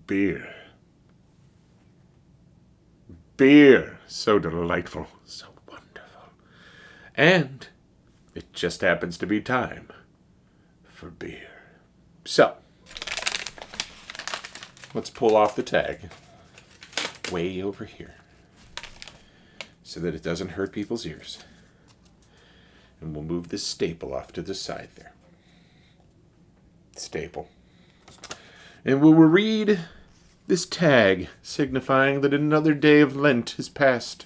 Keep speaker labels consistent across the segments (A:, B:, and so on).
A: beer. Beer. So delightful. So wonderful. And it just happens to be time for beer. So, let's pull off the tag way over here so that it doesn't hurt people's ears. And we'll move this staple off to the side there. Staple. And we will read this tag signifying that another day of Lent has passed.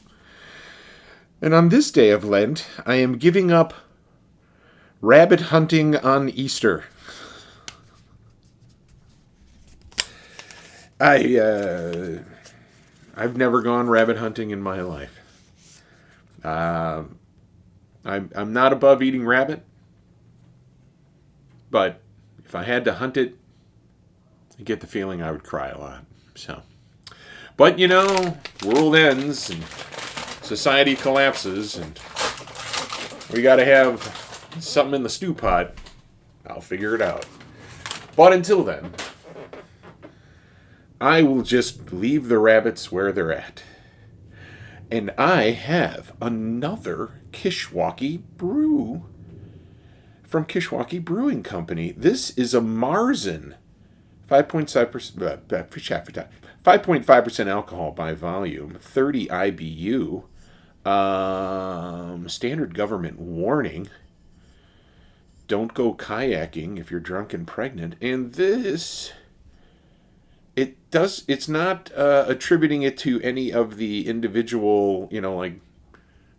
A: And on this day of Lent, I am giving up rabbit hunting on Easter. I've never gone rabbit hunting in my life. I'm not above eating rabbit, but if I had to hunt it, I get the feeling I would cry a lot. So, but you know, world ends and society collapses, and we got to have something in the stew pot. I'll figure it out. But until then, I will just leave the rabbits where they're at. And I have another Kishwaukee brew from Kishwaukee Brewing Company. This is a Märzen, 5.5% alcohol by volume, 30 IBU, standard government warning. Don't go kayaking if you're drunk and pregnant. And this, it's not attributing it to any of the individual,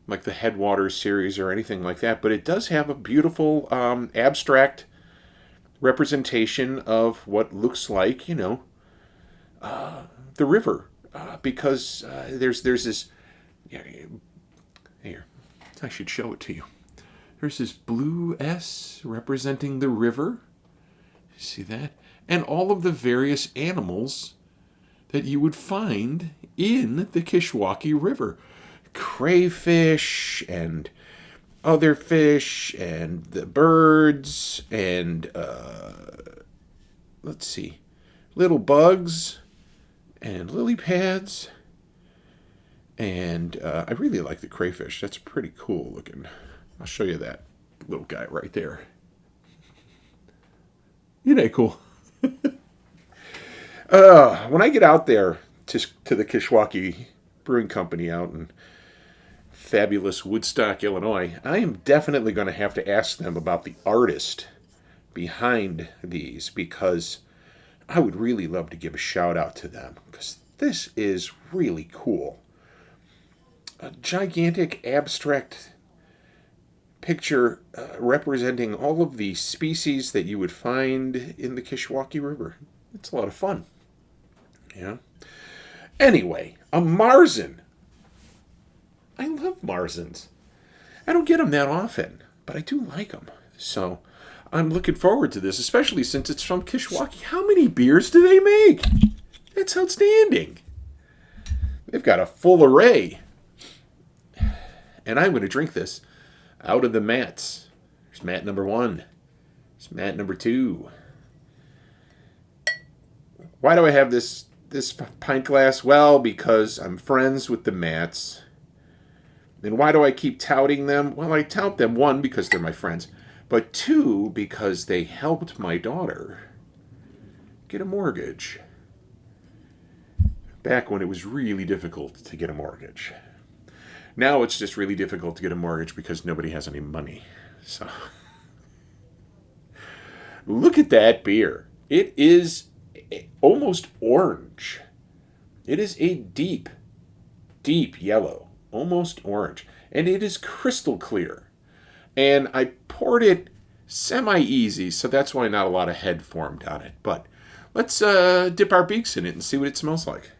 A: like the Headwaters series or anything like that, but it does have a beautiful abstract representation of what looks like, the river, because there's this. Yeah, here, I should show it to you. There's this blue S representing the river. See that? And all of the various animals that you would find in the Kishwaukee River. Crayfish and other fish and the birds and, let's see, little bugs and lily pads. And I really like the crayfish. That's pretty cool looking. I'll show you that little guy right there. Isn't that cool? When I get out there to the Kishwaukee Brewing Company out in fabulous Woodstock, Illinois, I am definitely going to have to ask them about the artist behind these, because I would really love to give a shout out to them, because this is really cool. A gigantic abstract picture representing all of the species that you would find in the Kishwaukee River. It's a lot of fun. Yeah. Anyway, a Märzen. I love Märzens. I don't get them that often, but I do like them. So I'm looking forward to this, especially since it's from Kishwaukee. How many beers do they make? That's outstanding. They've got a full array. And I'm going to drink this out of the mats. There's mat number 1. There's mat number 2. Why do I have this pint glass? Well, because I'm friends with the mats. And why do I keep touting them? Well, I tout them, 1, because they're my friends, but 2, because they helped my daughter get a mortgage back when it was really difficult to get a mortgage. Now it's just really difficult to get a mortgage because nobody has any money. So, look at that beer. It is almost orange. It is a deep, deep yellow, almost orange. And it is crystal clear. And I poured it semi-easy, so that's why not a lot of head formed on it. But let's dip our beaks in it and see what it smells like.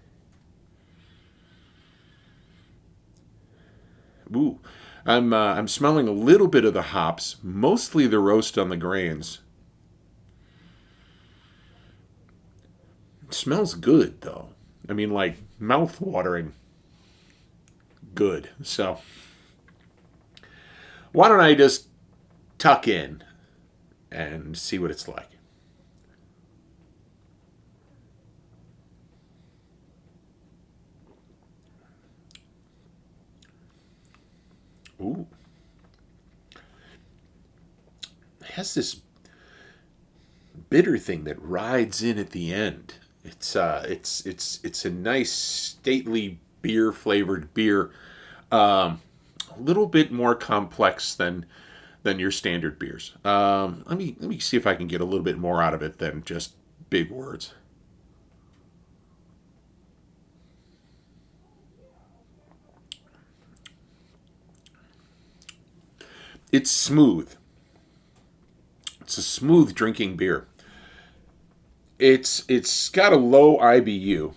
A: Ooh, I'm smelling a little bit of the hops, mostly the roast on the grains. It smells good, though. I mean, like, mouth-watering good. So, why don't I just tuck in and see what it's like. has this bitter thing that rides in at the end. It's a nice stately beer flavored beer, a little bit more complex than your standard beers. Let me see if I can get a little bit more out of it than just big words. It's smooth. It's a smooth drinking beer. It's got a low IBU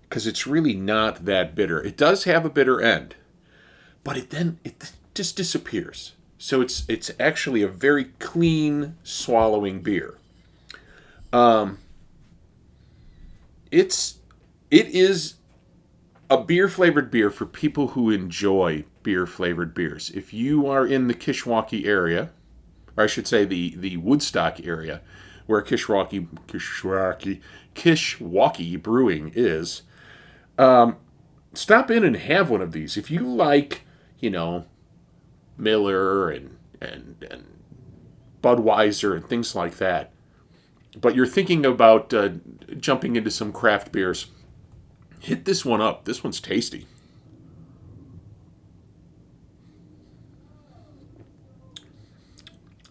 A: because it's really not that bitter. It does have a bitter end, but it just disappears. So it's actually a very clean swallowing beer. It's it is a beer flavored beer for people who enjoy beer flavored beers. If you are in the Kishwaukee area, or I should say the Woodstock area, where Kishwaukee Brewing is, stop in and have one of these. If you like, Miller and Budweiser and things like that, but you're thinking about jumping into some craft beers, hit this one up. This one's tasty.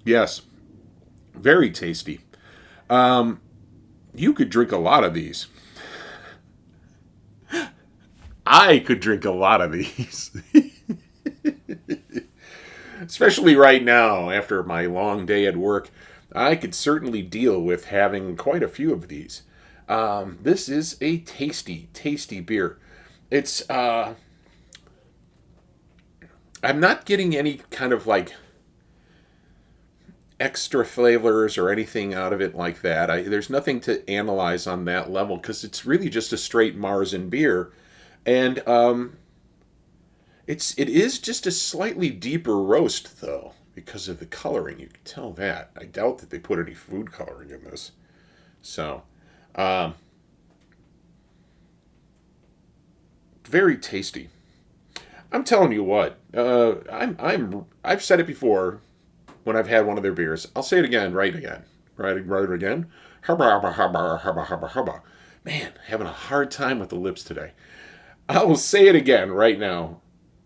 A: Yes, very tasty. You could drink a lot of these. I could drink a lot of these. Especially right now, after my long day at work, I could certainly deal with having quite a few of these. This is a tasty, tasty beer. It's, I'm not getting any kind of like extra flavors or anything out of it like that. There's nothing to analyze on that level because it's really just a straight Märzen beer, and it is just a slightly deeper roast though because of the coloring. You can tell that. I doubt that they put any food coloring in this. So, um, very tasty. I'm telling you what. I've said it before when I've had one of their beers. I'll say it again, right again. Hubba, hubba, hubba, hubba, hubba, hubba. Man, having a hard time with the lips today. I will say it again right now.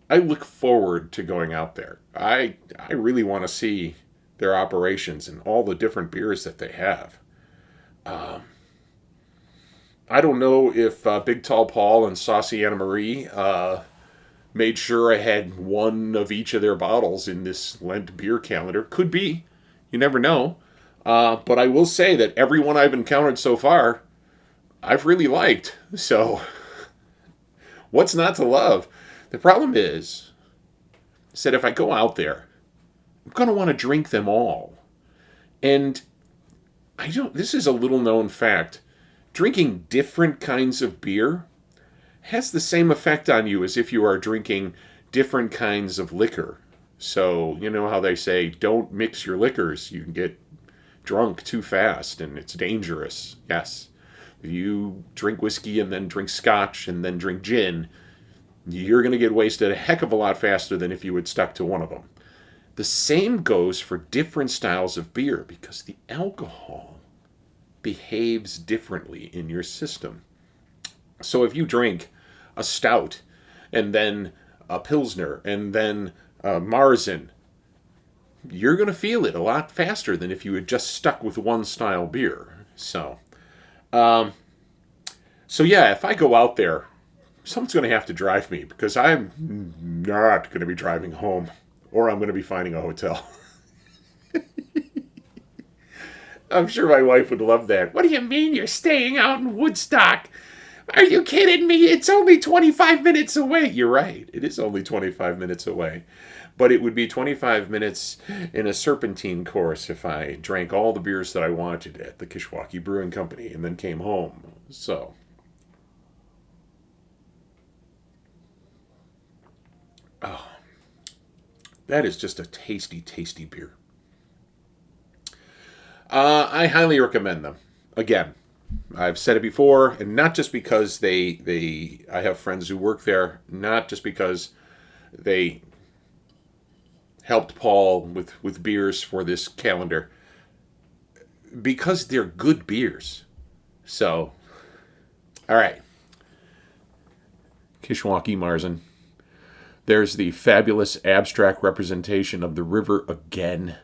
A: I look forward to going out there. I really want to see their operations and all the different beers that they have. Um, I don't know if Big Tall Paul and Saucy Anna Marie made sure I had one of each of their bottles in this Lent beer calendar. Could be. You never know. But I will say that everyone I've encountered so far, I've really liked. So, what's not to love? The problem is that if I go out there, I'm going to want to drink them all. And I don't, this is a little known fact. Drinking different kinds of beer has the same effect on you as if you are drinking different kinds of liquor. So, you know how they say, don't mix your liquors. You can get drunk too fast and it's dangerous. Yes. If you drink whiskey and then drink scotch and then drink gin, you're going to get wasted a heck of a lot faster than if you had stuck to one of them. The same goes for different styles of beer because the alcohol behaves differently in your system. So if you drink a stout and then a pilsner and then a Märzen, you're going to feel it a lot faster than if you had just stuck with one style beer. Um, so yeah, if I go out there, someone's going to have to drive me because I'm not going to be driving home or I'm going to be finding a hotel. I'm sure my wife would love that. What do you mean you're staying out in Woodstock? Are you kidding me? It's only 25 minutes away. You're right. It is only 25 minutes away. But it would be 25 minutes in a serpentine course if I drank all the beers that I wanted at the Kishwaukee Brewing Company and then came home. So, oh, that is just a tasty, tasty beer. I highly recommend them. Again, I've said it before, and not just because I have friends who work there, not just because they helped Paul with beers for this calendar because they're good beers. So, all right. Kishwaukee, Märzen. There's the fabulous abstract representation of the river again,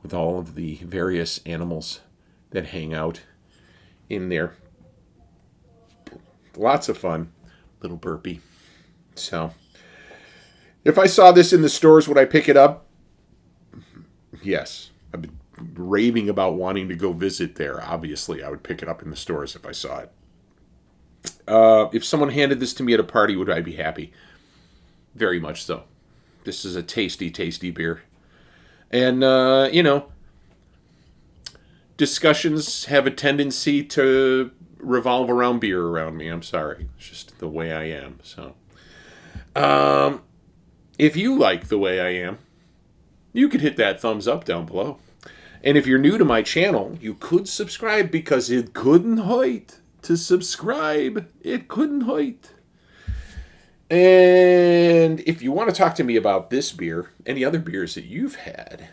A: with all of the various animals that hang out in there. Lots of fun. Little burpee. So, if I saw this in the stores, would I pick it up? Yes. I've been raving about wanting to go visit there. Obviously, I would pick it up in the stores if I saw it. If someone handed this to me at a party, would I be happy? Very much so. This is a tasty, tasty beer. And, discussions have a tendency to revolve around beer around me. I'm sorry. It's just the way I am. So, if you like the way I am, you could hit that thumbs up down below. And if you're new to my channel, you could subscribe because it couldn't hurt to subscribe. It couldn't hurt. And if you want to talk to me about this beer, any other beers that you've had,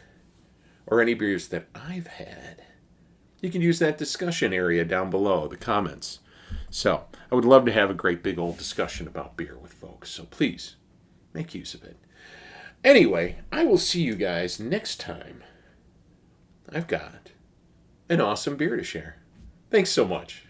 A: or any beers that I've had, you can use that discussion area down below, the comments. So, I would love to have a great big old discussion about beer with folks. So please, make use of it. Anyway, I will see you guys next time. I've got an awesome beer to share. Thanks so much.